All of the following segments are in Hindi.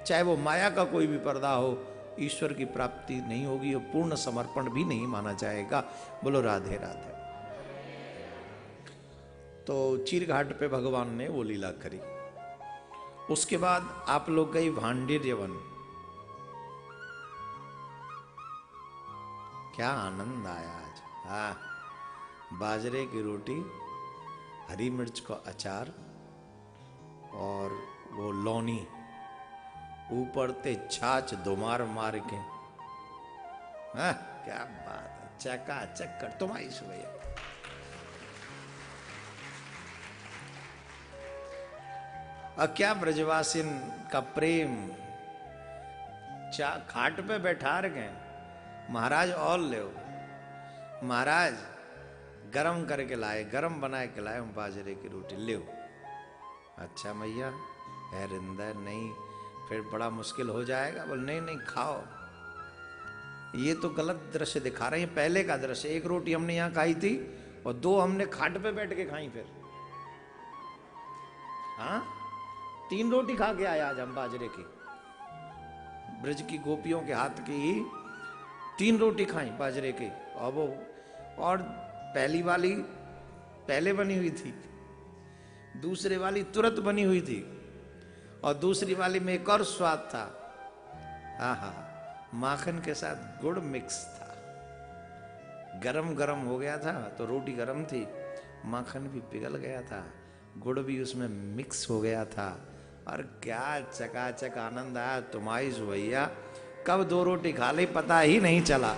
चाहे वो माया का कोई भी पर्दा हो, ईश्वर की प्राप्ति नहीं होगी और पूर्ण समर्पण भी नहीं माना जाएगा। बोलो राधे राधे। तो चीरघाट पे भगवान ने वो लीला करी। उसके बाद आप लोग गई भांडिर्य वन। क्या आनंद आया आज। हाँ, बाजरे की रोटी, हरी मिर्च का अचार और वो लौनी, ऊपर ते छाछ दुमार मार के। हाँ, क्या बात है, चका चक्कर तुम्हारी सुबह। और क्या ब्रजवासिन का प्रेम। खाट पे बैठा रखे, महाराज और ले। महाराज गरम करके लाए, गरम बनाए के लाए हम बाजरे की रोटी, ले। अच्छा मैया है रिंदर, नहीं फिर बड़ा मुश्किल हो जाएगा। बोल नहीं नहीं खाओ। ये तो गलत दृश्य दिखा रहे हैं। पहले का दृश्य, एक रोटी हमने यहाँ खाई थी और दो हमने खाट पे बैठ के खाई। फिर हाँ, 3 रोटी खा के आया आज हम बाजरे की। ब्रज की गोपियों के हाथ की 3 रोटी खाई बाजरे की। और वो, और पहली वाली पहले बनी हुई थी, दूसरे वाली तुरंत बनी हुई थी, और दूसरी वाली में एक और स्वाद था। हाँ हाँ, माखन के साथ गुड़ मिक्स था। गरम गरम हो गया था तो रोटी गरम थी, माखन भी पिघल गया था, गुड़ भी उसमें मिक्स हो गया था। और क्या चकाचक आनंद आया। तुम्हारी भैया कब 2 रोटी खा ली पता ही नहीं चला।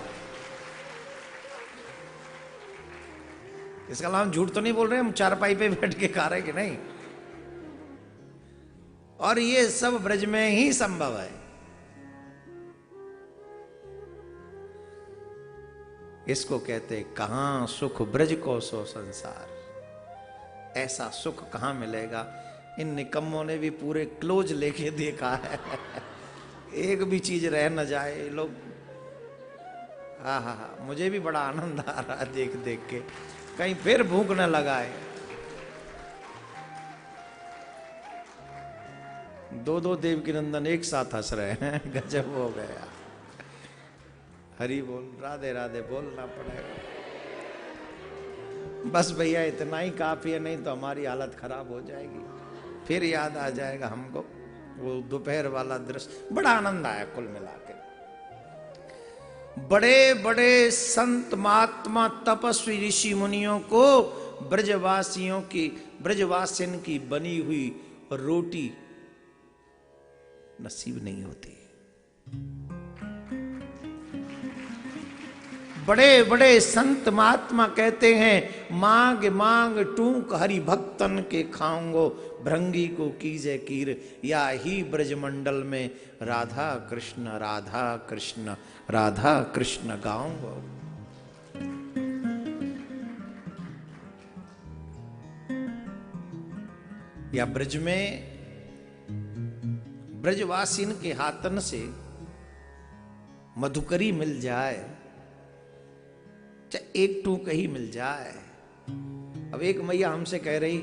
इसका हम झूठ तो नहीं बोल रहे, हम चारपाई पे बैठ के खा रहे कि नहीं। और ये सब ब्रज में ही संभव है। इसको कहते कहां सुख ब्रज को सो संसार। ऐसा सुख कहां मिलेगा। इन निकम्मों ने भी पूरे क्लोज लेके देखा है। एक भी चीज रह न जाए लोग। हाँ हाँ हाँ, मुझे भी बड़ा आनंद आ रहा है देख देख के, कहीं फिर भूख न लगाए। 2 देवकी नंदन एक साथ हंस रहे हैं, गजब हो गया। हरि बोल, राधे राधे बोलना पड़ेगा। बस भैया इतना ही काफी है, नहीं तो हमारी हालत खराब हो जाएगी। फिर याद आ जाएगा हमको वो दोपहर वाला दृश्य। बड़ा आनंद आया कुल मिला के। बड़े बड़े संत महात्मा तपस्वी ऋषि मुनियों को ब्रजवासिन की बनी हुई रोटी नसीब नहीं होती। बड़े बड़े संत महात्मा कहते हैं, मांग मांग टूक हरि भक्तन के खाऊंगो, भृंगी को कीजे कीर, या ही ब्रजमंडल में राधा कृष्ण राधा कृष्ण राधा कृष्ण गाऊंगो। या ब्रज में ब्रजवासिन के हाथन से मधुकरी मिल जाए, चाहे एक टूक ही मिल जाए। अब एक मैया हमसे कह रही,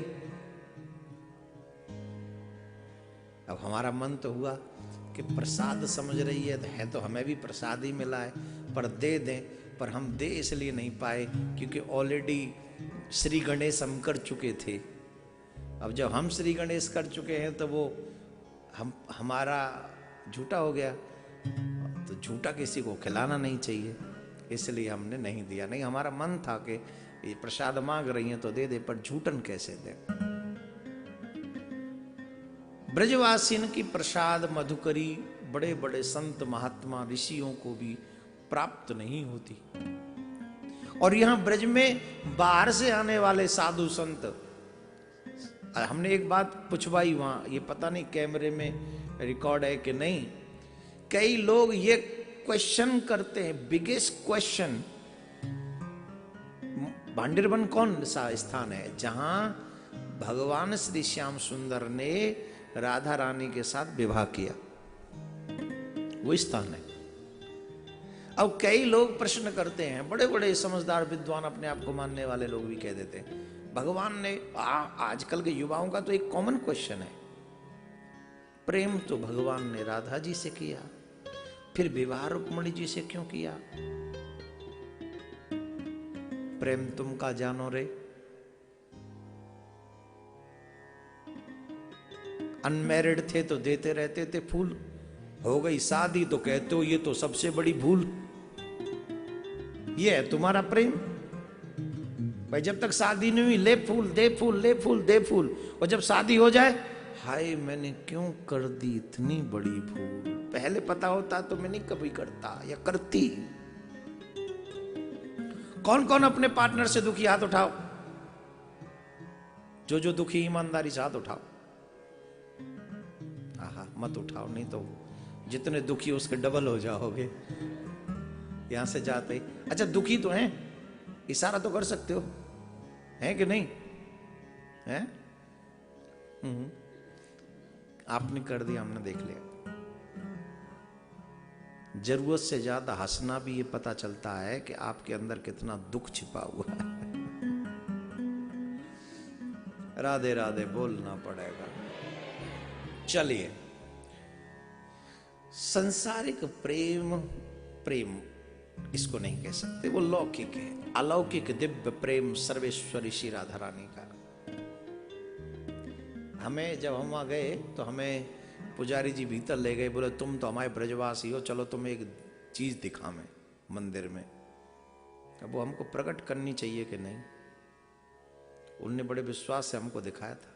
अब हमारा मन तो हुआ कि प्रसाद समझ रही है तो हमें भी प्रसाद ही मिला है, पर दे दें। पर हम दे इसलिए नहीं पाए क्योंकि ऑलरेडी श्री गणेश हम कर चुके थे। अब जब हम श्री गणेश कर चुके हैं तो वो हमारा झूठा हो गया, तो झूठा किसी को खिलाना नहीं चाहिए, इसलिए हमने नहीं दिया। नहीं, हमारा मन था कि ये प्रसाद मांग रही हैं तो दे दे, पर झूठन कैसे दे। ब्रजवासिन की प्रसाद मधुकरी बड़े बड़े संत महात्मा ऋषियों को भी प्राप्त नहीं होती। और यहां ब्रज में बाहर से आने वाले साधु संत, हमने एक बात पूछवाई वहां, ये पता नहीं कैमरे में रिकॉर्ड है कि नहीं, कई लोग ये क्वेश्चन करते हैं, बिगेस्ट क्वेश्चन, भांडिरवन कौन सा स्थान है जहां भगवान श्री श्याम सुंदर ने राधा रानी के साथ विवाह किया, वो स्थान है। अब कई लोग प्रश्न करते हैं, बड़े बड़े समझदार विद्वान अपने आप को मानने वाले लोग भी कह देते हैं, भगवान ने आजकल के युवाओं का तो एक कॉमन क्वेश्चन है, प्रेम तो भगवान ने राधा जी से किया, फिर विवाह रुक्मणी जी से क्यों किया? प्रेम तुम का जानो रे। अनमैरिड थे तो देते रहते थे फूल, हो गई शादी तो कहते हो ये तो सबसे बड़ी भूल। ये है तुम्हारा प्रेम भाई? जब तक शादी नहीं हुई ले फूल दे फूल, ले फूल दे फूल, और जब शादी हो जाए हाय मैंने क्यों कर दी इतनी बड़ी भूल, पहले पता होता तो मैं नहीं कभी करता या करती। कौन कौन अपने पार्टनर से दुखी हाथ उठाओ, जो जो दुखी ईमानदारी से हाथ उठाओ। आहा मत उठाओ, नहीं तो जितने दुखी उसके डबल हो जाओगे यहां से जाते ही। अच्छा दुखी तो हैं, इशारा तो कर सकते हो, है कि नहीं है? आपने कर दिया, हमने देख लिया। जरूरत से ज्यादा हंसना भी ये पता चलता है कि आपके अंदर कितना दुख छिपा हुआ है। राधे राधे बोलना पड़ेगा। चलिए, संसारिक प्रेम प्रेम इसको नहीं कह सकते, वो लौकिक है। अलौकिक दिव्य प्रेम सर्वेश्वरी श्री राधा रानी का। हमें जब हम वहां गए तो हमें पुजारी जी भीतर ले गए, बोले तुम तो हमारे ब्रजवासी हो, चलो तुम्हें एक चीज दिखा मैं मंदिर में। अब वो हमको प्रकट करनी चाहिए कि नहीं, उनने बड़े विश्वास से हमको दिखाया था।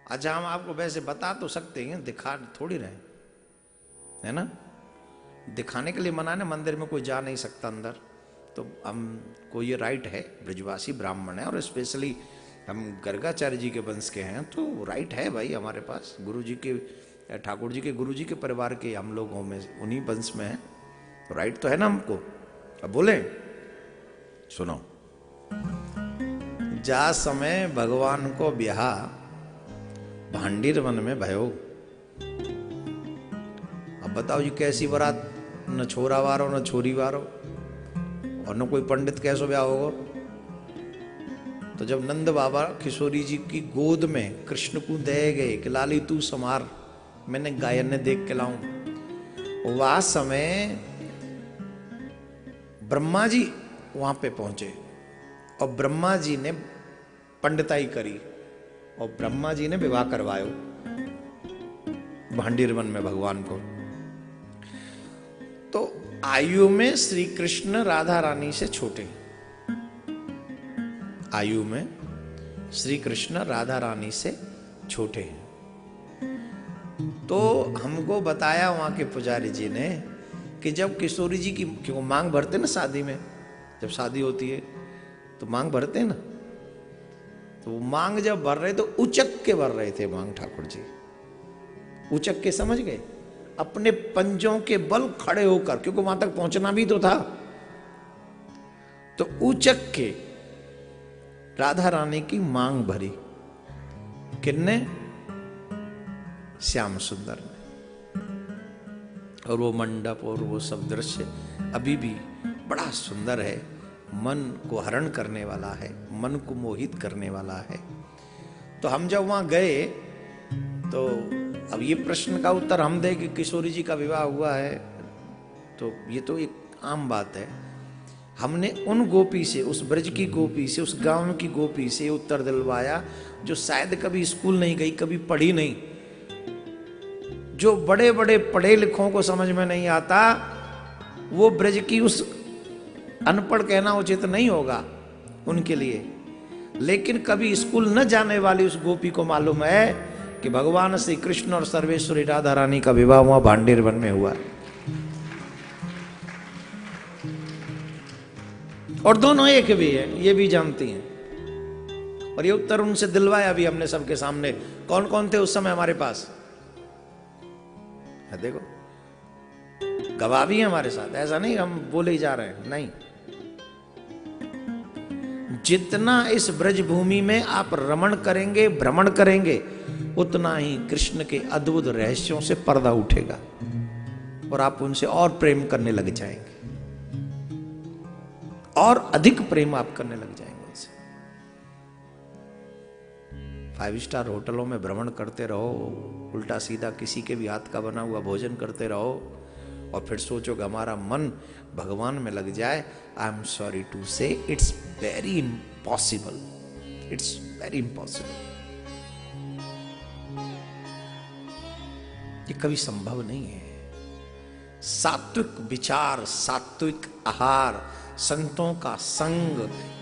अच्छा हम आपको वैसे बता तो सकते हैं, दिखा थोड़ी रहे, है ना? दिखाने के लिए मना ना, मंदिर में कोई जा नहीं सकता अंदर, तो हमको ये राइट है, ब्रजवासी ब्राह्मण है और स्पेशली हम गर्गाचार्य जी के वंश के हैं, तो राइट है भाई हमारे पास। गुरु जी के, ठाकुर जी के गुरु जी के परिवार के हम लोगों में, उन्हीं वंश में है, तो राइट तो है ना हमको। अब बोले सुनो, जा समय भगवान को ब्याह भांडीर वन में भयो। अब बताओ जी कैसी बारात, न छोरा वारो न छोरी वारो, और न कोई पंडित कैसो ब्याह होगा। तो जब नंद बाबा किशोरी जी की गोद में कृष्ण को दे गए कि लाली तू समार, मैंने गायन ने देख के लाऊं, वह समय ब्रह्मा जी वहां पे पहुंचे और ब्रह्मा जी ने पंडिताई करी और ब्रह्मा जी ने विवाह करवायो भांडीर वन में भगवान को। तो आयु में श्री कृष्ण राधा रानी से छोटे, आयु में श्री कृष्ण राधा रानी से छोटे हैं। तो हमको बताया वहां के पुजारी जी ने कि जब किशोरी जी की, क्यों मांग भरते ना शादी में, जब शादी होती है तो मांग भरते हैं ना, तो मांग जब भर रहे तो उचक के भर रहे थे मांग ठाकुर जी। उचक के समझ गए, अपने पंजों के बल खड़े होकर, क्योंकि वहां तक पहुंचना भी तो था। तो उचक के राधा रानी की मांग भरी, किन्ने? श्याम सुंदर ने। और वो मंडप और वो सब दृश्य अभी भी बड़ा सुंदर है, मन को हरण करने वाला है, मन को मोहित करने वाला है। तो हम जब वहां गए तो अब ये प्रश्न का उत्तर हम दे कि किशोरी जी का विवाह हुआ है, तो ये तो एक आम बात है। हमने उन गोपी से, उस ब्रज की गोपी से, उस गांव की गोपी से उत्तर दिलवाया जो शायद कभी स्कूल नहीं गई, कभी पढ़ी नहीं, जो बड़े बड़े पढ़े लिखों को समझ में नहीं आता, वो ब्रज की उस, अनपढ़ कहना उचित नहीं होगा उनके लिए, लेकिन कभी स्कूल न जाने वाली उस गोपी को मालूम है कि भगवान श्री कृष्ण और सर्वेश्वरी राधा रानी का विवाह वहां भांडीर वन में हुआ। और दोनों एक भी है, ये भी जानती हैं। और ये उत्तर उनसे दिलवाया भी हमने सबके सामने। कौन कौन थे उस समय हमारे पास? है देखो, गवाह भी है हमारे साथ, ऐसा नहीं हम बोले ही जा रहे हैं, नहीं। जितना इस ब्रज भूमि में आप रमण करेंगे, भ्रमण करेंगे, उतना ही कृष्ण के अद्भुत रहस्यों से पर्दा उठेगा और आप उनसे और प्रेम करने लग जाएंगे, और अधिक प्रेम आप करने लग जाएंगे उनसे। 5 स्टार होटलों में भ्रमण करते रहो, उल्टा सीधा किसी के भी हाथ का बना हुआ भोजन करते रहो और फिर सोचो कि हमारा मन भगवान में लग जाए। आई एम सॉरी टू से it's very impossible, it's very impossible. ये कभी संभव नहीं है। सात्विक विचार, सात्विक आहार, संतों का संग,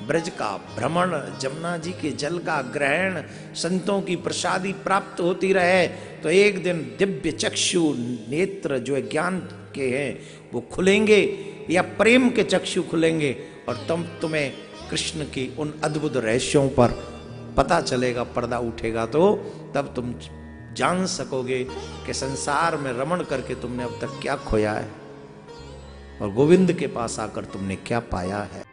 ब्रज का भ्रमण, जमुना जी के जल का ग्रहण, संतों की प्रसादी प्राप्त होती रहे तो एक दिन दिव्य चक्षु नेत्र जो ज्ञान के हैं वो खुलेंगे या प्रेम के चक्षु खुलेंगे और तुम तुम्हें कृष्ण की उन अद्भुत रहस्यों पर पता चलेगा, पर्दा उठेगा तो तब तुम जान सकोगे कि संसार में रमण करके तुमने अब तक क्या खोया है और गोविंद के पास आकर तुमने क्या पाया है।